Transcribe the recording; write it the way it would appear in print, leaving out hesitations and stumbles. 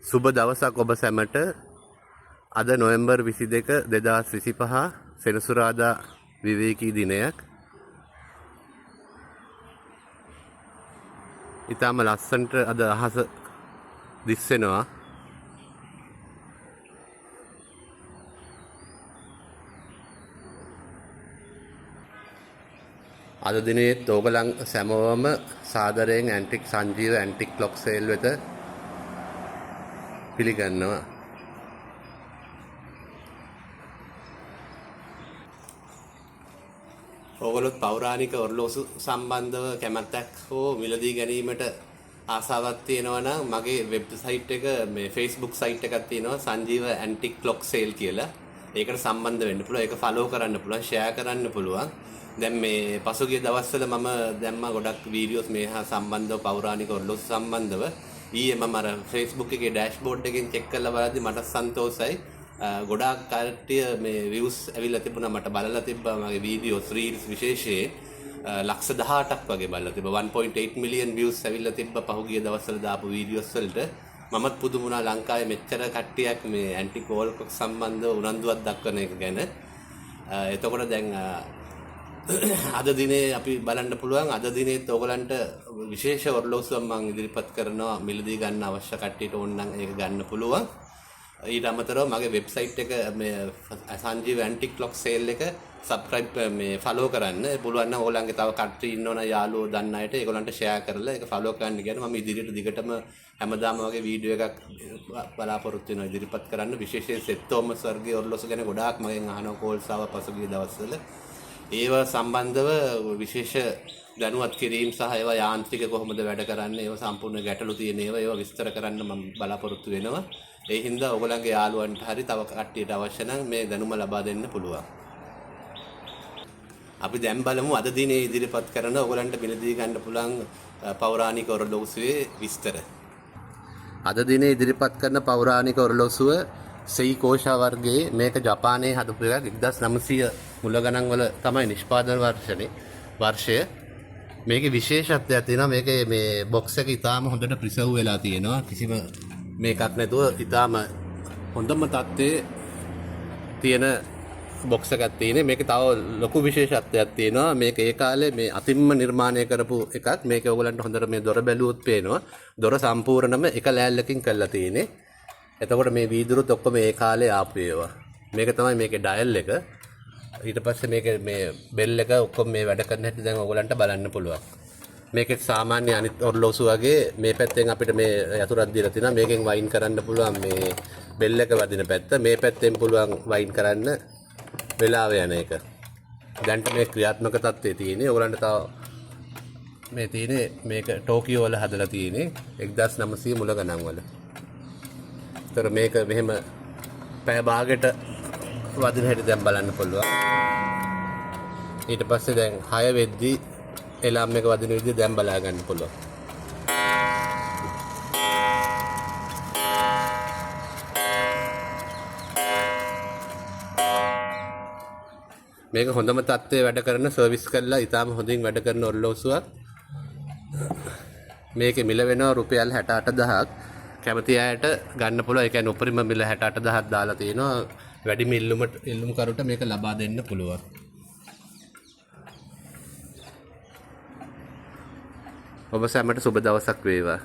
සුබ දවසක් ඔබ සැමට. අද නොවැම්බර් 22 2025 සෙනසුරාදා විවේකී දිනයක්. ඊටම ලස්සනට අද අහස දිස්සෙනවා. අද දිනේත් ඕගලන් සැමවම සාදරයෙන් antique Sanjeewa antique clock sale වෙත පිළිගන්නවා. ඕගොල්ලොත් පෞරාණික ඔරලෝසු සම්බන්ධව කැමැත්තක් හෝ මිලදී ගැනීමට ආසාවක් තියෙනවා නම් මගේ වෙබ්සයිට් එක මේ Facebook site එකක් තියෙනවා සංජීව ඇන්ටික් ක්ලොක් සේල් කියලා. ඒකට සම්බන්ධ වෙන්න පුළුවන්. ඒක ෆලෝ කරන්න පුළුවන්, ෂෙයා කරන්න පුළුවන්. දැන් මේ පසුගිය දවස්වල මම දැම්මා ගොඩක් වීඩියෝස් මේ හා සම්බන්ධව පෞරාණික ඔරලෝසු සම්බන්ධව. ඊයේ මම අර Facebook එකේ ඩෑෂ්බෝඩ් එකෙන් චෙක් කරලා බලද්දි මට සන්තෝෂයි. ගොඩාක් කට්ටිය මේ views ඇවිල්ලා තිබුණා. මට බලලා තිබ්බා මගේ වීඩියෝස් රීල්ස් විශේෂයෙන් ලක්ෂ 18ක් වගේ බලලා තිබ්බා. 1.8 මිලියන් views ඇවිල්ලා තිබ්බා පහුගිය දවස්වල දාපු වීඩියෝස් වලට. මමත් පුදුම වුණා ලංකාවේ මෙච්චර කට්ටියක් මේ ඇන්ටික් වෝල් ක්ලොක් සම්බන්ධව උනන්දුවක් දක්වන එක ගැන. එතකොට දැන් අද දිනේ අපි බලන්න පුළුවන්. අද දිනේත් ඕගලන්ට විශේෂ ඔරලෝසුවක් මම ඉදිරිපත් කරනවා. මිලදී ගන්න අවශ්‍ය කට්ටියට ඕන නම් ඒක ගන්න පුළුවන්. ඊට අමතරව මගේ වෙබ්සයිට් එක මේ සංජීව ඇන්ටික් ක්ලොක් සේල් එක සබ්ස්ක්‍රයිබ් මේ ෆලෝ කරන්න පුළුවන් නම් ඕගොල්ලන්ගේ තව කට්ටිය ඉන්නවනේ යාළුවෝ දන්න අයට ඒගොල්ලන්ට ෂෙයා කරලා ඒක ෆලෝ කරන්න කියන මම ඉදිරියට දිගටම හැමදාම වගේ වීඩියෝ එකක් බලාපොරොත්තු වෙනවා ඉදිරිපත් කරන්න. විශේෂයෙන් සෙත් තෝමස් වර්ගයේ ඔරලෝසු ගැන ගොඩාක් මගෙන් අහනවා කෝල්ස් ආවා පසුගිය දවස්වල. ඒව සම්බන්ධව විශේෂ දැනුවත් කිරීම සහ ඒවා යාන්ත්‍රික කොහොමද වැඩ කරන්නේ ඒවා සම්පූර්ණ ගැටලු තියෙන ඒවා විස්තර කරන්න මම බලාපොරොත්තු වෙනවා. ඒ හින්දා ඔයගොල්ලන්ගේ යාළුවන්ට හරි තව කට්ටියට අවශ්‍ය නම් මේ දැනුම ලබා දෙන්න පුළුවන්. අපි දැන් බලමු අද දිනේ ඉදිරිපත් කරන ඔයගොල්ලන්ට මිලදී ගන්න පුළුවන් පෞරාණික ඔරලෝසුවේ විස්තර. අද දිනේ ඉදිරිපත් කරන පෞරාණික ඔරලෝසුව සෙයිකෝෂා වර්ගයේ මේක ජපානයේ හදපු එකක්. 1900 මුල ගණන් වල තමයි නිෂ්පාදන වර්ෂය. මේකේ විශේෂත්වයක් තියෙනවා. මේකේ මේ බොක්ස් එක ඉතාලම හොඳට ප්‍රිසර්ව් වෙලා තියෙනවා. කිසිම මේකක් නැතුව ඉතාලම හොඳම තත්ත්වයේ තියෙන බොක්ස් එකක් තියෙන්නේ. මේකේ තව ලොකු විශේෂත්වයක් තියෙනවා. මේක ඒ කාලේ මේ අතිම්ම නිර්මාණය කරපු එකක්. මේක ඔයගලන්ට හොඳට මේ දොර බැලුවොත් පේනවා. දොර සම්පූර්ණයෙන්ම එක ලෑල්ලකින් කරලා තියෙන්නේ. එතකොට මේ වීදුරුත් ඔක්කොම ඒ කාලේ ආපු ඒවා. මේක තමයි මේකේ ඩයල් එක. ඊට පස්සේ මේකේ මේ බෙල් එක ඔක්කොම මේ වැඩ කරන හැටි දැන් ඔයගලන්ට බලන්න පුළුවන්. මේකේ සාමාන්‍ය අනිත් ඔරලෝසු වගේ මේ පැත්තෙන් අපිට මේ යතුරක් දීලා තිනවා. මේකෙන් වයින් කරන්න පුළුවන් මේ බෙල් එක වදින පැත්ත. මේ පැත්තෙන් පුළුවන් වයින් කරන්න වෙලාව යන එක. දැන්ට මේ ක්‍රියාත්මක තත්ත්වයේ තියෙන්නේ. ඔයගලන්ට තව මේ තියෙන්නේ මේක ටෝකියෝ වල හදලා තියෙන්නේ 1900 මුල ගණන් වල. ඒතර මේක මෙහෙම පැය භාගයට වදින හැටි දැන් බලන්න පුළුවන්. ඊට පස්සේ දැන් 6 වෙද්දි එලාම් එක වදින විදිහ දැන් බලා ගන්න පුළුවන්. මේක හොඳම තත්ත්වයේ වැඩ කරන සර්විස් කරලා ඉතාලම හොඳින් වැඩ කරන ඔරලෝසුවක්. මේකේ මිල වෙනවා රුපියල් 68000ක්. කැමති අයට ගන්න පුළුවන්. ඒ කියන්නේ උපරිම මිල 68000ක් දාලා තියෙනවා. වැඩිම ඉල්ලුම් කරුට මේක ලබා දෙන්න පුළුවන්. ඔබ සැමට සුබ දවසක් වේවා.